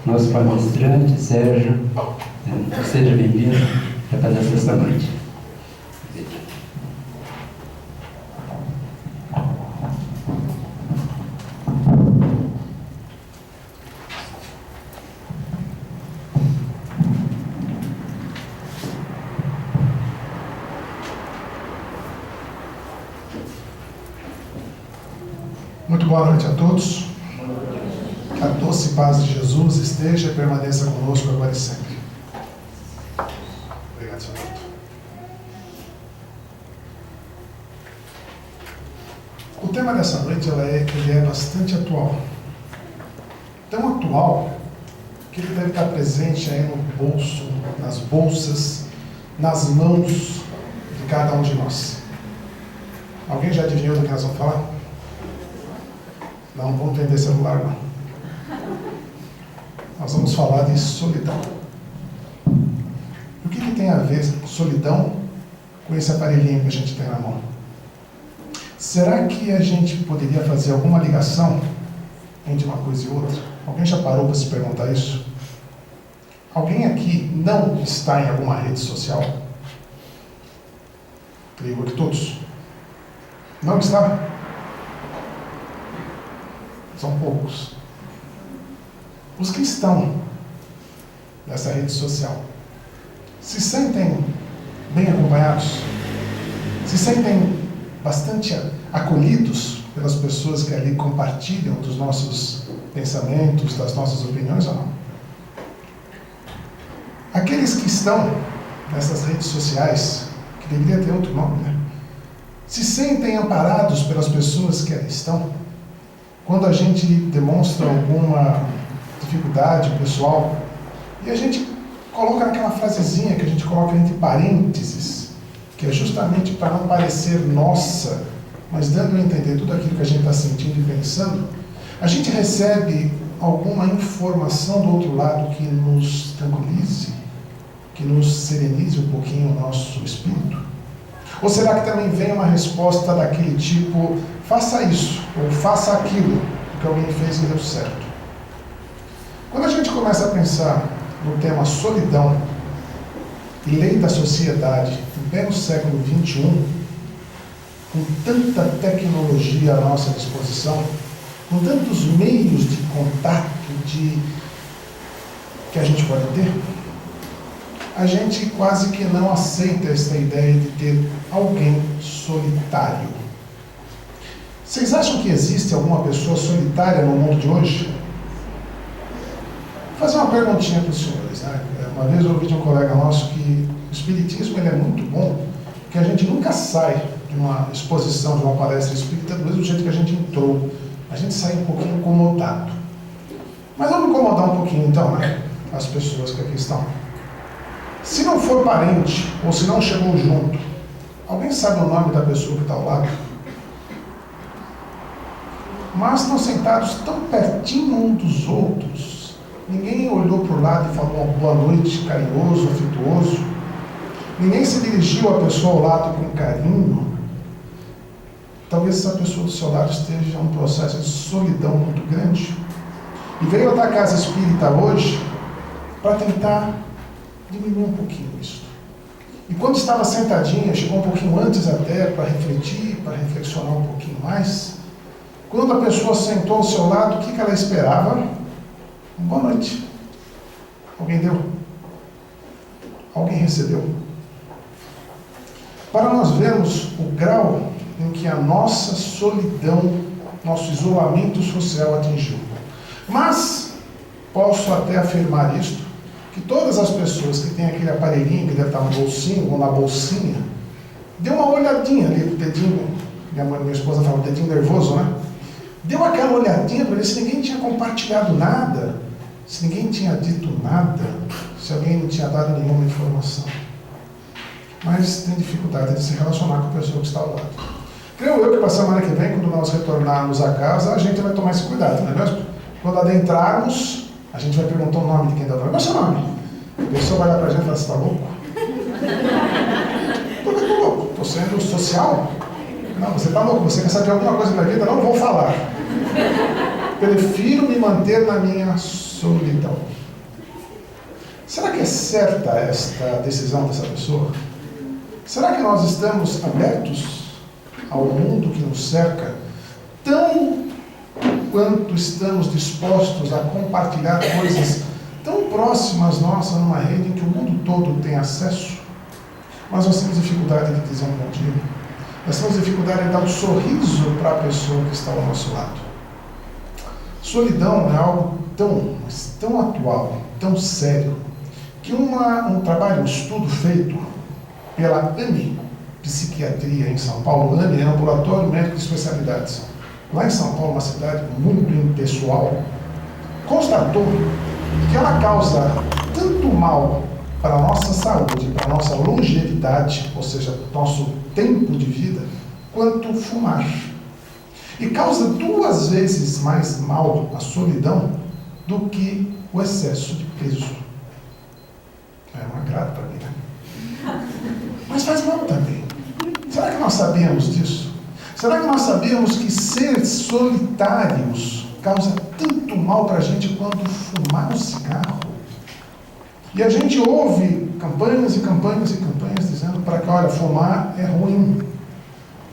nosso palestrante, Sérgio. Seja bem-vindo à palestra desta noite. Muito boa noite a todos. Que a doce paz de Jesus esteja e permaneça conosco agora e sempre. Obrigado, Senhor. O tema dessa noite ele é bastante atual. Tão atual que ele deve estar presente aí no bolso, nas bolsas, nas mãos de cada um de nós. Alguém já adivinhou do que nós vamos falar? Não vamos entender celular, não. Nós vamos falar de solidão. O que tem a ver solidão com esse aparelhinho que a gente tem na mão? Será que a gente poderia fazer alguma ligação entre uma coisa e outra? Alguém já parou para se perguntar isso? Alguém aqui não está em alguma rede social? Creio que todos. Não está? São poucos. Os que estão nessa rede social se sentem bem acompanhados? Se sentem bastante acolhidos pelas pessoas que ali compartilham dos nossos pensamentos, das nossas opiniões ou não? Aqueles que estão nessas redes sociais, que deveria ter outro nome, né? Se sentem amparados pelas pessoas que ali estão? Quando a gente demonstra alguma dificuldade pessoal e a gente coloca aquela frasezinha que a gente coloca entre parênteses, que é justamente para não parecer nossa, mas dando a entender tudo aquilo que a gente está sentindo e pensando, a gente recebe alguma informação do outro lado que nos tranquilize, que nos serenize um pouquinho o nosso espírito? Ou será que também vem uma resposta daquele tipo: faça isso, ou faça aquilo, que alguém fez e deu certo? Quando a gente começa a pensar no tema solidão e lei da sociedade, em pleno século XXI, com tanta tecnologia à nossa disposição, com tantos meios de contato que a gente pode ter, a gente quase que não aceita essa ideia de ter alguém solitário. Vocês acham que existe alguma pessoa solitária no mundo de hoje? Vou fazer uma perguntinha para os senhores, né? Uma vez eu ouvi de um colega nosso que o espiritismo ele é muito bom, porque a gente nunca sai de uma exposição, de uma palestra espírita do mesmo jeito que a gente entrou. A gente sai um pouquinho incomodado. Mas vamos incomodar um pouquinho então, né? As pessoas que aqui estão. Se não for parente, ou se não chegou junto, alguém sabe o nome da pessoa que está ao lado? Mas estão sentados tão pertinho um dos outros, ninguém olhou para o lado e falou uma boa noite, carinhoso, afetuoso, ninguém se dirigiu à pessoa ao lado com carinho. Talvez essa pessoa do seu lado esteja em um processo de solidão muito grande e veio até a casa espírita hoje para tentar diminuir um pouquinho isso. E quando estava sentadinha, chegou um pouquinho antes até para refletir, para reflexionar um pouquinho mais. Quando a pessoa sentou ao seu lado, o que ela esperava? Boa noite. Alguém deu? Alguém recebeu? Para nós vermos o grau em que a nossa solidão, nosso isolamento social atingiu. Mas, posso até afirmar isto, que todas as pessoas que têm aquele aparelhinho que deve estar no bolsinho ou na bolsinha, deu uma olhadinha ali pro dedinho, minha esposa fala, o dedinho nervoso, né? Deu aquela olhadinha para ver se ninguém tinha compartilhado nada, se ninguém tinha dito nada, se alguém não tinha dado nenhuma informação. Mas tem dificuldade de se relacionar com a pessoa que está ao lado. Creio eu que para a semana que vem, quando nós retornarmos a casa, a gente vai tomar esse cuidado, não é mesmo? Quando adentrarmos, a gente vai perguntar o nome de quem está falando. Qual é o seu nome? A pessoa vai olhar para a gente e falar, você está louco? Por que eu estou louco? Estou sendo social? Não, você está louco, você quer saber alguma coisa da vida? Não vou falar. Prefiro me manter na minha solidão. Será que é certa esta decisão dessa pessoa? Será que nós estamos abertos ao mundo que nos cerca, tão quanto estamos dispostos a compartilhar coisas tão próximas nossas numa rede em que o mundo todo tem acesso? Mas nós temos dificuldade de dizer um bom dia. Nós temos dificuldade de dar um sorriso para a pessoa que está ao nosso lado. Solidão é algo tão atual, tão sério, que um trabalho, um estudo feito pela AME Psiquiatria em São Paulo, AME é Ambulatório Médico de Especialidades, lá em São Paulo, uma cidade muito impessoal, constatou que ela causa tanto mal para a nossa saúde, para a nossa longevidade, ou seja, nosso tempo de vida, quanto fumar. E causa 2 vezes mais mal a solidão do que o excesso de peso. É um agrado para mim, né? Mas faz mal também. Será que nós sabíamos disso? Será que nós sabíamos que ser solitários causa tanto mal para a gente quanto fumar um cigarro? E a gente ouve campanhas e campanhas e campanhas dizendo para que, olha, fumar é ruim.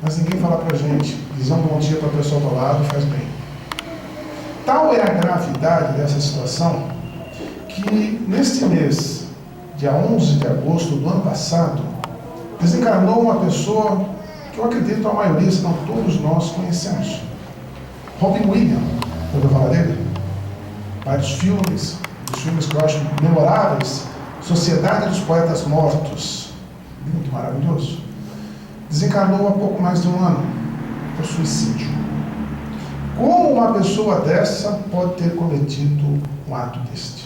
Mas ninguém fala para a gente, dizer um bom dia para a pessoa do lado faz bem. Tal é a gravidade dessa situação que neste mês, dia 11 de agosto do ano passado, desencarnou uma pessoa que eu acredito a maioria, se não todos nós, conhecemos. Robin Williams, ouviu falar dele? Vários filmes, os filmes que eu acho memoráveis, Sociedade dos Poetas Mortos, muito maravilhoso. Desencarnou há pouco mais de um ano por suicídio. Como uma pessoa dessa pode ter cometido um ato deste?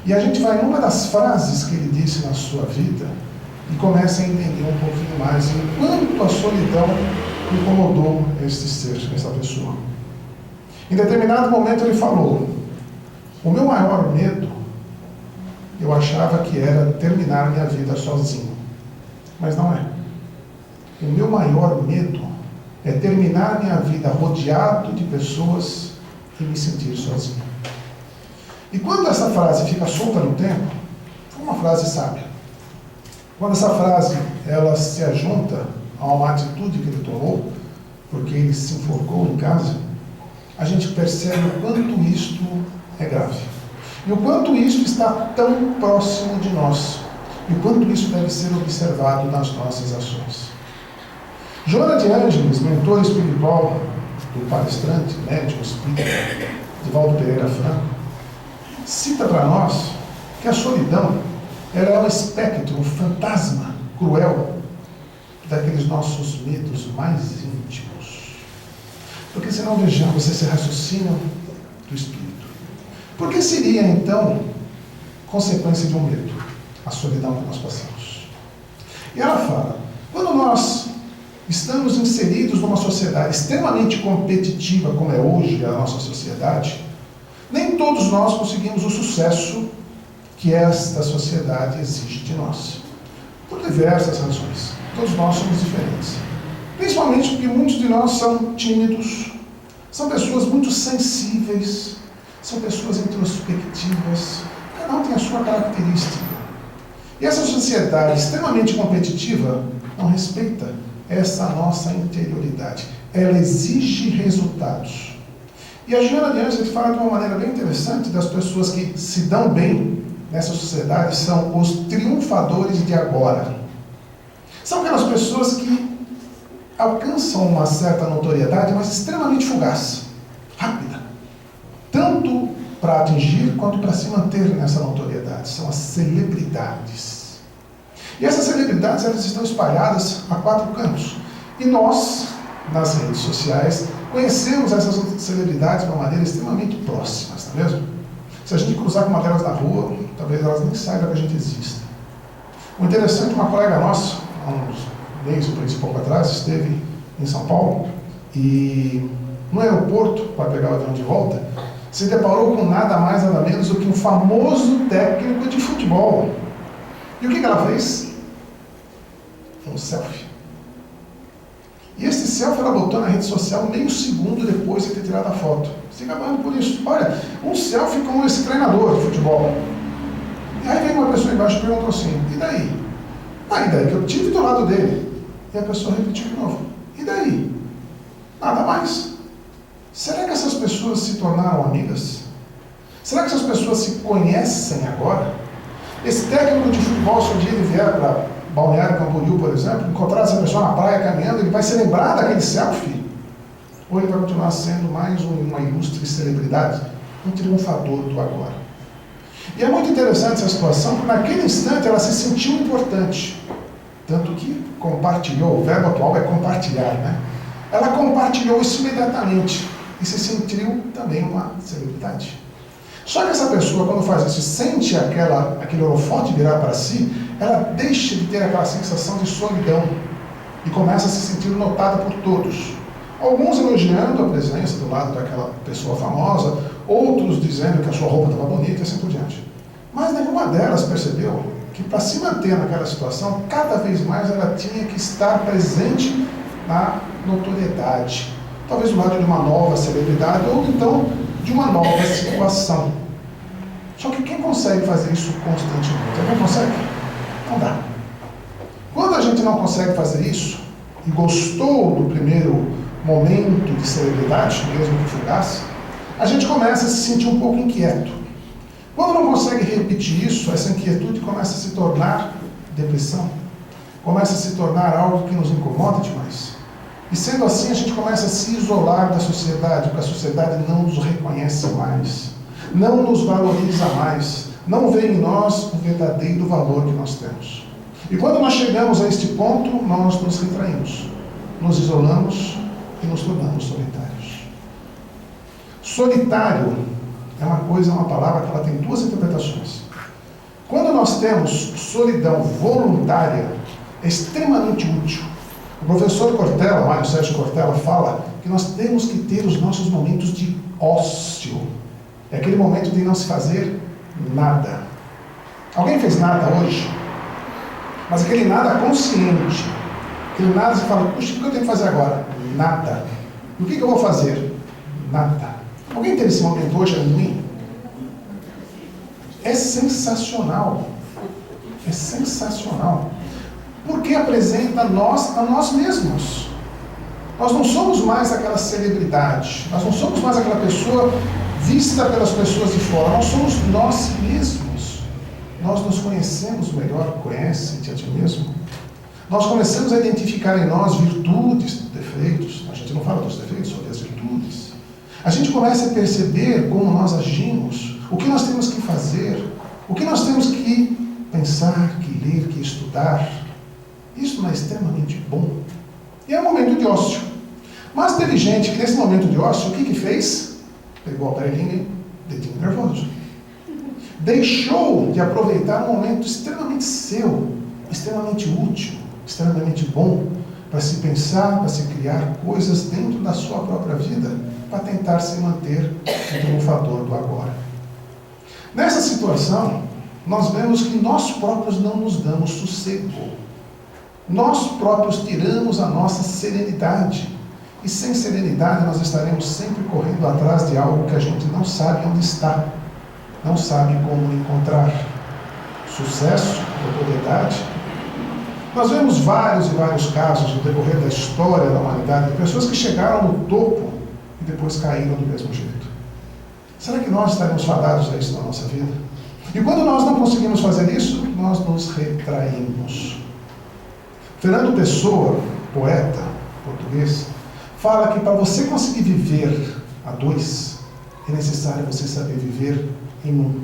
E a gente vai numa das frases que ele disse na sua vida e começa a entender um pouquinho mais em quanto a solidão incomodou este ser, essa pessoa. Em determinado momento ele falou: o meu maior medo, eu achava que era terminar minha vida sozinho, mas não é. O meu maior medo é terminar minha vida rodeado de pessoas e me sentir sozinho. E quando essa frase fica solta no tempo, foi uma frase sábia. Quando essa frase ela se ajunta a uma atitude que ele tomou, porque ele se enforcou em casa, a gente percebe o quanto isto é grave. E o quanto isto está tão próximo de nós. E o quanto isso deve ser observado nas nossas ações. Joana de Ângeles, mentor espiritual do palestrante, médico espírita, Divaldo Pereira Franco, cita para nós que a solidão ela é um espectro, um fantasma cruel daqueles nossos medos mais íntimos. Porque senão, vejamos esse raciocínio do espírito. Por que seria, então, consequência de um medo? A solidão que nós passamos. E ela fala, quando nós estamos inseridos numa sociedade extremamente competitiva, como é hoje a nossa sociedade, nem todos nós conseguimos o sucesso que esta sociedade exige de nós. Por diversas razões. Todos nós somos diferentes. Principalmente porque muitos de nós são tímidos, são pessoas muito sensíveis, são pessoas introspectivas, cada um tem a sua característica. E essa sociedade extremamente competitiva não respeita essa nossa interioridade. Ela exige resultados. E a Joana de Ângeles fala de uma maneira bem interessante das pessoas que se dão bem nessa sociedade, são os triunfadores de agora. São aquelas pessoas que alcançam uma certa notoriedade, mas extremamente fugaz, rápida. Tanto para atingir quanto para se manter nessa notoriedade. São as celebridades. E essas celebridades, elas estão espalhadas a 4 cantos. E nós, nas redes sociais, conhecemos essas celebridades de uma maneira extremamente próxima, não é mesmo? Se a gente cruzar com uma delas na rua, talvez elas nem saibam que a gente existe. O interessante, uma colega nossa, há uns meses, pouco atrás, esteve em São Paulo e no aeroporto, para pegar o avião de volta, se deparou com nada mais, nada menos do que um famoso técnico de futebol. E o que ela fez? Um selfie. E esse selfie ela botou na rede social meio segundo depois de ter tirado a foto. Se gabando por isso. Olha, um selfie com esse treinador de futebol. E aí vem uma pessoa embaixo e perguntou assim, e daí? Ah, e daí que eu tive do lado dele. E a pessoa repetiu de novo, e daí? Nada mais. Será que essas pessoas se tornaram amigas? Será que essas pessoas se conhecem agora? Esse técnico de futebol, se um dia ele vier para Balneário Camboriú, por exemplo, encontrar essa pessoa na praia caminhando, ele vai se lembrar daquele selfie? Ou ele vai continuar sendo mais uma ilustre celebridade, um triunfador do agora? E é muito interessante essa situação, porque naquele instante ela se sentiu importante. Tanto que compartilhou, o verbo atual é compartilhar, né? Ela compartilhou isso imediatamente e se sentiu também uma celebridade. Só que essa pessoa, quando faz isso, sente aquele holofote virar para si, ela deixa de ter aquela sensação de solidão e começa a se sentir notada por todos. Alguns elogiando a presença do lado daquela pessoa famosa, outros dizendo que a sua roupa estava bonita e assim por diante. Mas nenhuma delas percebeu que para se manter naquela situação, cada vez mais ela tinha que estar presente na notoriedade. Talvez do lado de uma nova celebridade ou então de uma nova situação. Só que quem consegue fazer isso constantemente? Alguém consegue? Não dá. Quando a gente não consegue fazer isso e gostou do primeiro momento de celebridade, mesmo que fugaz, a gente começa a se sentir um pouco inquieto. Quando não consegue repetir isso, essa inquietude começa a se tornar depressão, começa a se tornar algo que nos incomoda demais. E sendo assim, a gente começa a se isolar da sociedade, porque a sociedade não nos reconhece mais, não nos valoriza mais, não vê em nós o verdadeiro valor que nós temos. E quando nós chegamos a este ponto, nós nos retraímos, nos isolamos e nos tornamos solitários. Solitário é uma palavra que ela tem duas interpretações. Quando nós temos solidão voluntária, é extremamente útil. O professor Cortella, Mário Sérgio Cortella, fala que nós temos que ter os nossos momentos de ócio. É aquele momento de não se fazer nada. Alguém fez nada hoje? Mas aquele nada consciente. Aquele nada você fala, puxa, o que eu tenho que fazer agora? Nada. E o que eu vou fazer? Nada. Alguém teve esse momento hoje, amendoim? É sensacional. É sensacional. Porque apresenta a nós mesmos. Nós não somos mais aquela celebridade. Nós não somos mais aquela pessoa vista pelas pessoas de fora. Nós somos nós mesmos. Nós nos conhecemos melhor. Conhece-te a ti mesmo? Nós começamos a identificar em nós virtudes, defeitos. A gente não fala dos defeitos, só das virtudes. A gente começa a perceber como nós agimos, o que nós temos que fazer, o que nós temos que pensar, que ler, que estudar. Isso não é extremamente bom. E é um momento de ócio. Mas teve gente que nesse momento de ócio, o que fez? Pegou o aparelhinho e dedinho nervoso. Deixou de aproveitar um momento extremamente seu, extremamente útil, extremamente bom, para se pensar, para se criar coisas dentro da sua própria vida, para tentar se manter um triunfador do agora. Nessa situação, nós vemos que nós próprios não nos damos sossego. Nós próprios tiramos a nossa serenidade. E sem serenidade nós estaremos sempre correndo atrás de algo que a gente não sabe onde está, não sabe como encontrar. Sucesso, notoriedade. Nós vemos vários e vários casos no decorrer da história da humanidade de pessoas que chegaram no topo e depois caíram do mesmo jeito. Será que nós estaremos fadados a isso na nossa vida? E quando nós não conseguimos fazer isso, nós nos retraímos. Fernando Pessoa, poeta português, fala que para você conseguir viver a dois, é necessário você saber viver em um.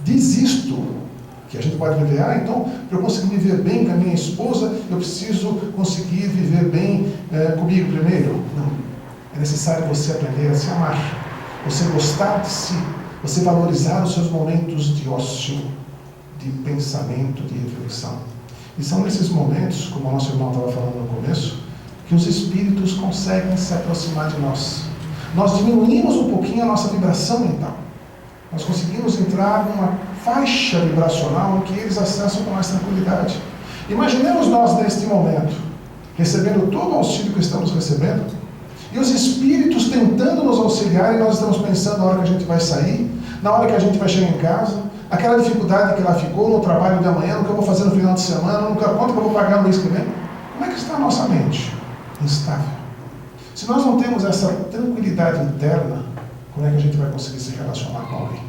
Diz isto, que a gente pode viver, então, para eu conseguir viver bem com a minha esposa, eu preciso conseguir viver bem comigo primeiro. Não. É necessário você aprender a se amar, você gostar de si, você valorizar os seus momentos de ócio, de pensamento, de reflexão. E são nesses momentos, como o nosso irmão estava falando no começo, que os espíritos conseguem se aproximar de nós. Nós diminuímos um pouquinho a nossa vibração mental. Nós conseguimos entrar numa faixa vibracional que eles acessam com mais tranquilidade. Imaginemos nós neste momento, recebendo todo o auxílio que estamos recebendo, e os espíritos tentando nos auxiliar, e nós estamos pensando na hora que a gente vai sair, na hora que a gente vai chegar em casa, aquela dificuldade que ela ficou no trabalho de amanhã, no que eu vou fazer no final de semana, no que a conta que eu vou pagar no mês que vem. Como é que está a nossa mente? Instável. Se nós não temos essa tranquilidade interna, como é que a gente vai conseguir se relacionar com alguém?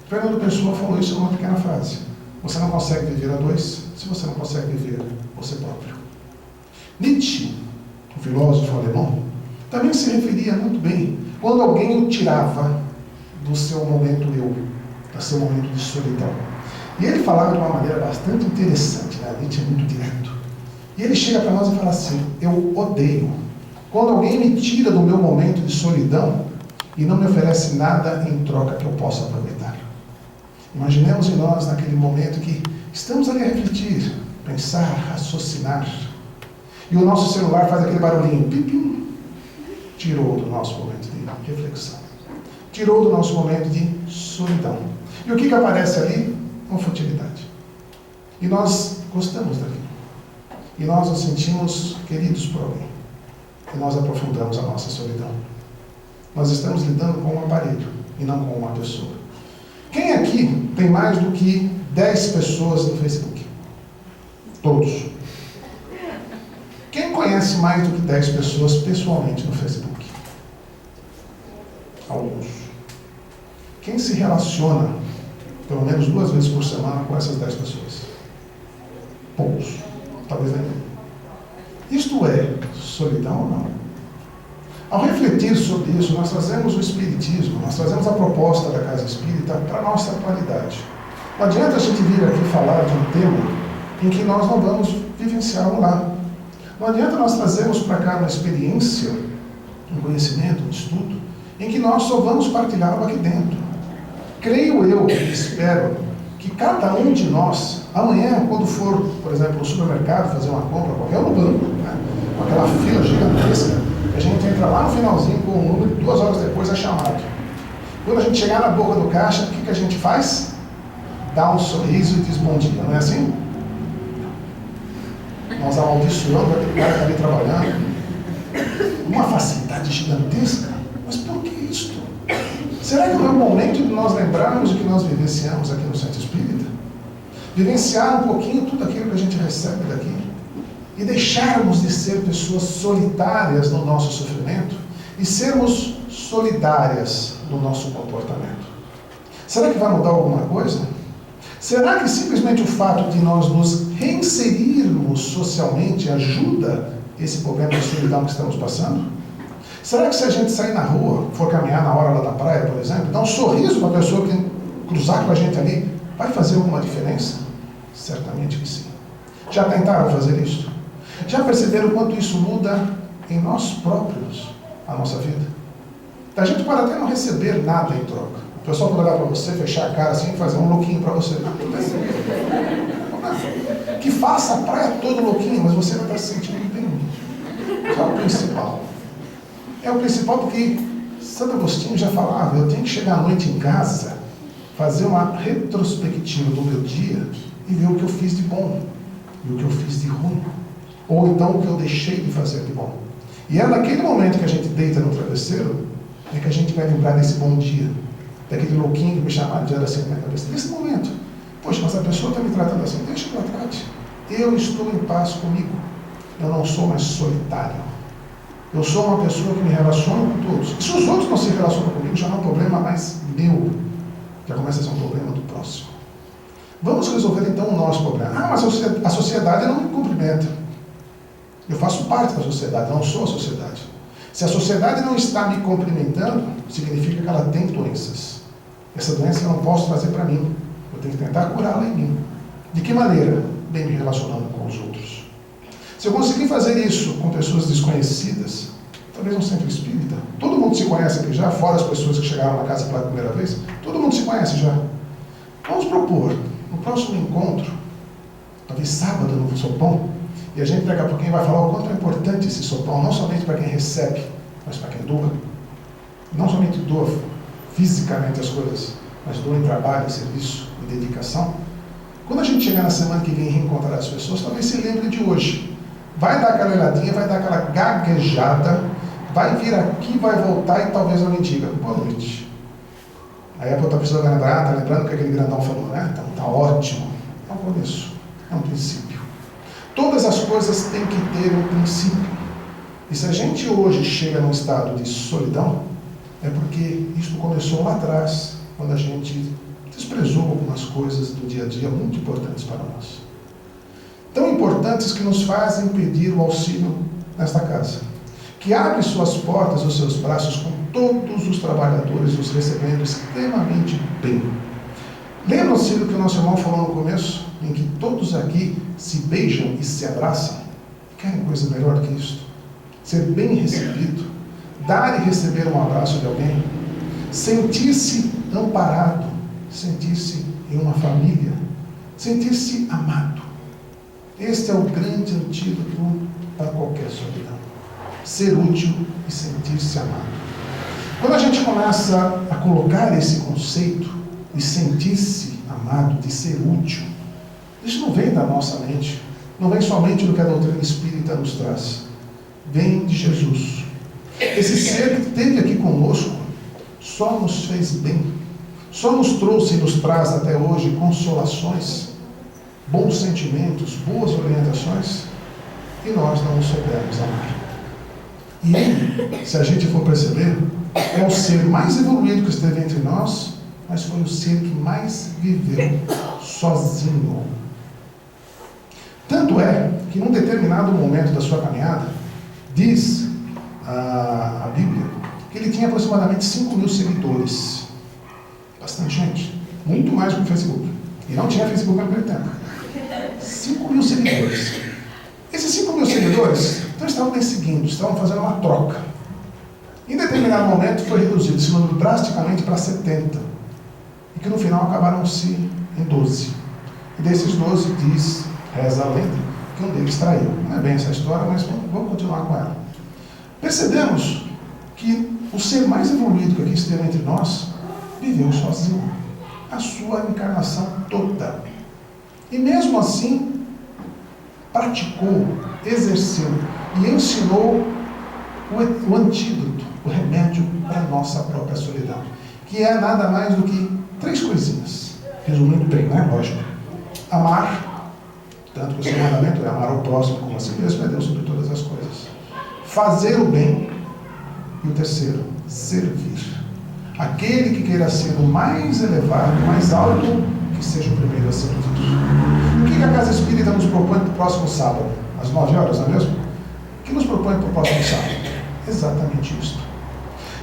Fernando Pessoa falou isso em uma pequena frase. Você não consegue viver a dois, se você não consegue viver você próprio. Nietzsche, o filósofo alemão, também se referia muito bem quando alguém o tirava do seu momento eu, do seu momento de solidão. E ele falava de uma maneira bastante interessante, né? Nietzsche é muito direto. E ele chega para nós e fala assim: eu odeio quando alguém me tira do meu momento de solidão e não me oferece nada em troca que eu possa aproveitar. Imaginemos em nós naquele momento que estamos ali a refletir, pensar, raciocinar, e o nosso celular faz aquele barulhinho, pipim, tirou do nosso momento de reflexão, tirou do nosso momento de solidão. E o que aparece ali? Uma futilidade. E nós gostamos daquilo. E nós nos sentimos queridos por alguém. E nós aprofundamos a nossa solidão. Nós estamos lidando com um aparelho e não com uma pessoa. Quem aqui tem mais do que 10 pessoas no Facebook? Todos. Quem conhece mais do que 10 pessoas pessoalmente no Facebook? Alguns. Quem se relaciona pelo menos 2 vezes por semana com essas 10 pessoas? Poucos. Talvez nenhum. Isto é solidão ou não? Ao refletir sobre isso, nós trazemos o Espiritismo, nós trazemos a proposta da Casa Espírita para a nossa atualidade. Não adianta a gente vir aqui falar de um tema em que nós não vamos vivenciar lá. Não adianta nós trazermos para cá uma experiência, um conhecimento, um estudo, em que nós só vamos partilhá-lo aqui dentro. Creio eu e espero que cada um de nós, amanhã, quando for, por exemplo, no supermercado fazer uma compra qualquer, ou no banco, né, com aquela fila gigantesca, a gente entra lá no finalzinho com o número, 2 horas depois é chamado. Quando a gente chegar na boca do caixa, o que a gente faz? Dá um sorriso e diz bom dia, não é assim? Nós amaldiçoamos aquele cara que está ali trabalhando. Uma facilidade gigantesca. Mas por que isto? Será que não é o momento de nós lembrarmos o que nós vivenciamos aqui no Centro Espírita? Vivenciar um pouquinho tudo aquilo que a gente recebe daqui? E deixarmos de ser pessoas solitárias no nosso sofrimento e sermos solidárias no nosso comportamento. Será que vai mudar alguma coisa? Será que simplesmente o fato de nós nos reinserirmos socialmente ajuda esse problema de solidão que estamos passando? Será que se a gente sair na rua, for caminhar na hora lá da praia, por exemplo, dar um sorriso para a pessoa que cruzar com a gente ali, vai fazer alguma diferença? Certamente que sim. Já tentaram fazer isso? Já perceberam quanto isso muda em nós próprios, a nossa vida? A gente pode até não receber nada em troca. O pessoal pode olhar para você, fechar a cara assim e fazer um louquinho para você. Que faça a praia todo louquinho, mas você vai estar se sentindo bem. É o principal. É o principal porque Santo Agostinho já falava, eu tenho que chegar à noite em casa, fazer uma retrospectiva do meu dia e ver o que eu fiz de bom e o que eu fiz de ruim. Ou então o que eu deixei de fazer de bom. E é naquele momento que a gente deita no travesseiro, é que a gente vai lembrar desse bom dia, daquele louquinho que me chamava de assim na minha cabeça. Nesse momento, poxa, mas a pessoa está me tratando assim, deixa que eu trate. Eu estou em paz comigo. Eu não sou mais solitário. Eu sou uma pessoa que me relaciona com todos. E se os outros não se relacionam comigo, já não é um problema mais meu. Já começa a ser um problema do próximo. Vamos resolver então o nosso problema. Ah, mas a sociedade não me cumprimenta. Eu faço parte da sociedade, não sou a sociedade. Se a sociedade não está me cumprimentando, significa que ela tem doenças. Essa doença eu não posso trazer para mim. Eu tenho que tentar curá-la em mim. De que maneira? Bem me relacionando com os outros. Se eu conseguir fazer isso com pessoas desconhecidas, talvez um centro espírita, todo mundo se conhece aqui já, fora as pessoas que chegaram na casa pela primeira vez, todo mundo se conhece já. Vamos propor, no próximo encontro, talvez sábado no sopão, e a gente daqui a pouquinho vai falar o quanto é importante esse sopão, não somente para quem recebe, mas para quem doa. Não somente doa fisicamente as coisas, mas doa em trabalho, serviço e dedicação. Quando a gente chegar na semana que vem e reencontrar as pessoas, talvez se lembre de hoje. vai dar aquela olhadinha, vai dar aquela gaguejada, vai vir aqui, vai voltar e talvez alguém diga, boa noite. Aí a outra pessoa vai lembrar, tá lembrando o que aquele grandão falou, né? Então tá ótimo. É um começo, é um princípio. Todas as coisas têm que ter um princípio. E se a gente hoje chega num estado de solidão, é porque isso começou lá atrás, quando a gente desprezou algumas coisas do dia a dia muito importantes para nós. Tão importantes que nos fazem pedir o auxílio nesta casa, que abre suas portas, os seus braços com todos os trabalhadores, os recebendo extremamente bem. Lembram-se do que o nosso irmão falou no começo, em que todos aqui se beijam e se abraçam? Querem coisa melhor que isso? Ser bem recebido, dar e receber um abraço de alguém, sentir-se amparado, sentir-se em uma família, sentir-se amado. Este é o grande antídoto para qualquer solidão. Ser útil e sentir-se amado. Quando a gente começa a colocar esse conceito de sentir-se amado, de ser útil, isso não vem da nossa mente, não vem somente do que a doutrina espírita nos traz, vem de Jesus. Esse ser que esteve aqui conosco só nos fez bem, só nos trouxe e nos traz até hoje consolações, bons sentimentos, boas orientações, e nós não o soubemos amar. E ele, se a gente for perceber, é o ser mais evoluído que esteve entre nós, mas foi o ser que mais viveu sozinho. Tanto é que num determinado momento da sua caminhada, diz a Bíblia que ele tinha aproximadamente 5.000 seguidores. Bastante gente. Muito mais do que o Facebook. E não tinha Facebook naquele tempo. 5.000 seguidores. Esses 5.000 seguidores então estavam bem seguindo, estavam fazendo uma troca. Em determinado momento foi reduzido esse número drasticamente para 70. E que no final acabaram-se em 12. E desses 12 diz, reza a lenda, que um deles traiu. Não é bem essa história, mas vamos continuar com ela. Percebemos que o ser mais evoluído que aqui esteve entre nós viveu sozinho a sua encarnação toda. E mesmo assim, praticou, exerceu e ensinou o antídoto, o remédio para a nossa própria solidão, que é nada mais do que 3 coisinhas. Resumindo bem, né? Lógico. Amar, tanto que o seu mandamento é amar o próximo como a si mesmo, é Deus sobre todas as coisas. Fazer o bem, e o terceiro, servir. Aquele que queira ser o mais elevado, o mais alto, que seja o primeiro a servir. O que a Casa Espírita nos propõe para o próximo sábado? Às 9 horas, não é mesmo? O que nos propõe para o próximo sábado? Exatamente isso.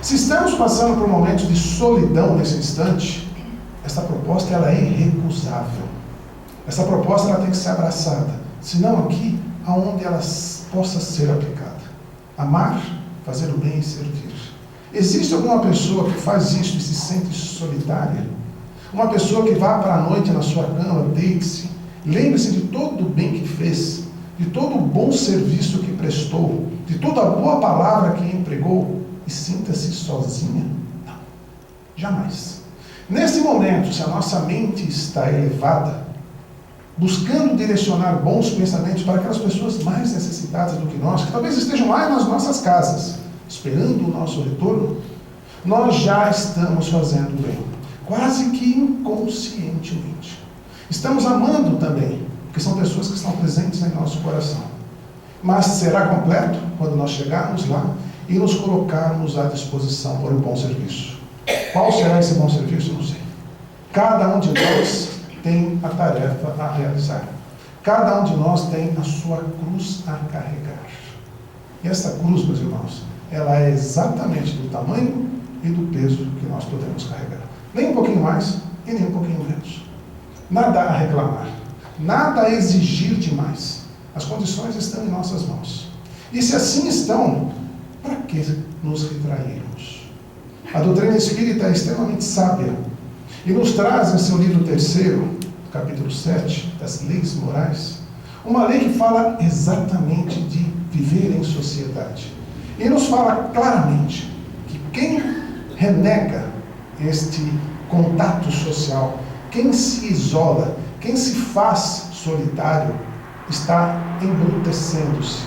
Se estamos passando por momentos de solidão nesse instante, essa proposta ela é irrecusável. Essa proposta ela tem que ser abraçada, senão aqui, aonde ela possa ser aplicada. Amar, fazer o bem e servir. Existe alguma pessoa que faz isso e se sente solitária? Uma pessoa que vá para a noite na sua cama, deite-se, lembre-se de todo o bem que fez, de todo o bom serviço que prestou, de toda a boa palavra que empregou e sinta-se sozinha? Não, jamais. Nesse momento, se a nossa mente está elevada, buscando direcionar bons pensamentos para aquelas pessoas mais necessitadas do que nós, que talvez estejam lá nas nossas casas, esperando o nosso retorno, nós já estamos fazendo bem, quase que inconscientemente. Estamos amando também, porque são pessoas que estão presentes em nosso coração. Mas será completo quando nós chegarmos lá e nos colocarmos à disposição para o bom serviço. Qual será esse bom serviço? Não sei. Cada um de nós tem a tarefa a realizar. Cada um de nós tem a sua cruz a carregar. E essa cruz, meus irmãos, ela é exatamente do tamanho e do peso que nós podemos carregar. Nem um pouquinho mais e nem um pouquinho menos. Nada a reclamar, nada a exigir demais. As condições estão em nossas mãos. E se assim estão, para que nos retrairmos? A doutrina espírita é extremamente sábia e nos traz em seu livro 3º, capítulo 7, das leis morais, uma lei que fala exatamente de viver em sociedade. E nos fala claramente que quem renega este contato social, quem se isola, quem se faz solitário, está embrutecendo-se,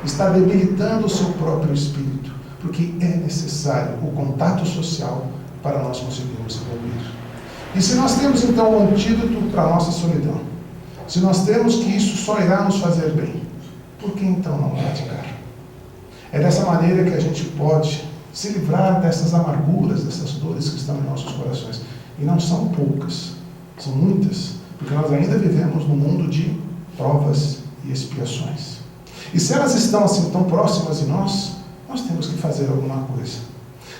está debilitando o seu próprio espírito, porque é necessário o contato social para nós conseguirmos evoluir. E se nós temos então um antídoto para a nossa solidão, se nós temos que isso só irá nos fazer bem, por que então não praticar? É dessa maneira que a gente pode se livrar dessas amarguras, dessas dores que estão em nossos corações. E não são poucas, são muitas, porque nós ainda vivemos num mundo de provas e expiações. E se elas estão assim tão próximas de nós, nós temos que fazer alguma coisa.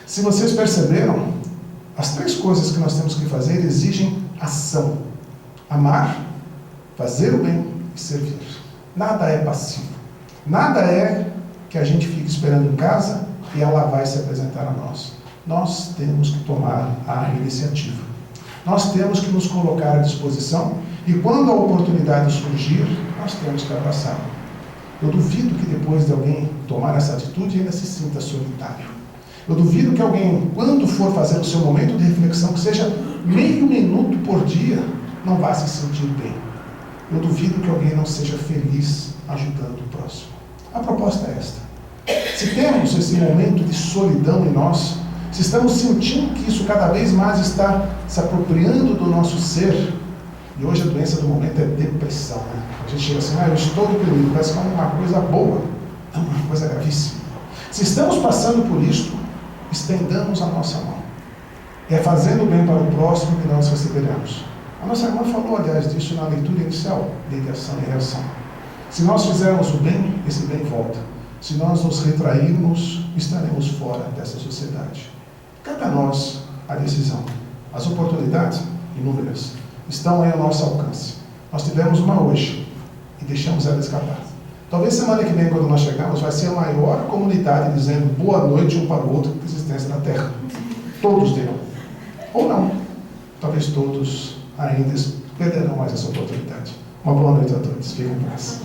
Se vocês perceberam, as 3 coisas que nós temos que fazer exigem ação. Amar, fazer o bem e servir. Nada é passivo. Nada é que a gente fique esperando em casa e ela vai se apresentar a nós. Nós temos que tomar a iniciativa. Nós temos que nos colocar à disposição e quando a oportunidade surgir, nós temos que abraçá-la. Eu duvido que depois de alguém tomar essa atitude ainda se sinta solitário. Eu duvido que alguém, quando for fazer o seu momento de reflexão, que seja meio minuto por dia, não vá se sentir bem. Eu duvido que alguém não seja feliz ajudando o próximo. A proposta é esta. Se temos esse momento de solidão em nós, se estamos sentindo que isso cada vez mais está se apropriando do nosso ser, e hoje a doença do momento é depressão, né? A gente chega assim, eu estou deprimido, parece que é uma coisa boa, é uma coisa gravíssima. Se estamos passando por isto, estendamos a nossa mão. É fazendo bem para o próximo que nós receberemos. A nossa irmã falou, aliás, disso na leitura inicial, de ação e reação. Se nós fizermos o bem, esse bem volta. Se nós nos retrairmos, estaremos fora dessa sociedade. Cabe a nós a decisão. As oportunidades, inúmeras, estão aí ao nosso alcance. Nós tivemos uma hoje e deixamos ela escapar. Talvez semana que vem, quando nós chegarmos, vai ser a maior comunidade dizendo boa noite um para o outro com existência na Terra. Todos dirão. Ou não. Talvez todos ainda perderão mais essa oportunidade. Uma boa noite a todos. Fiquem em paz.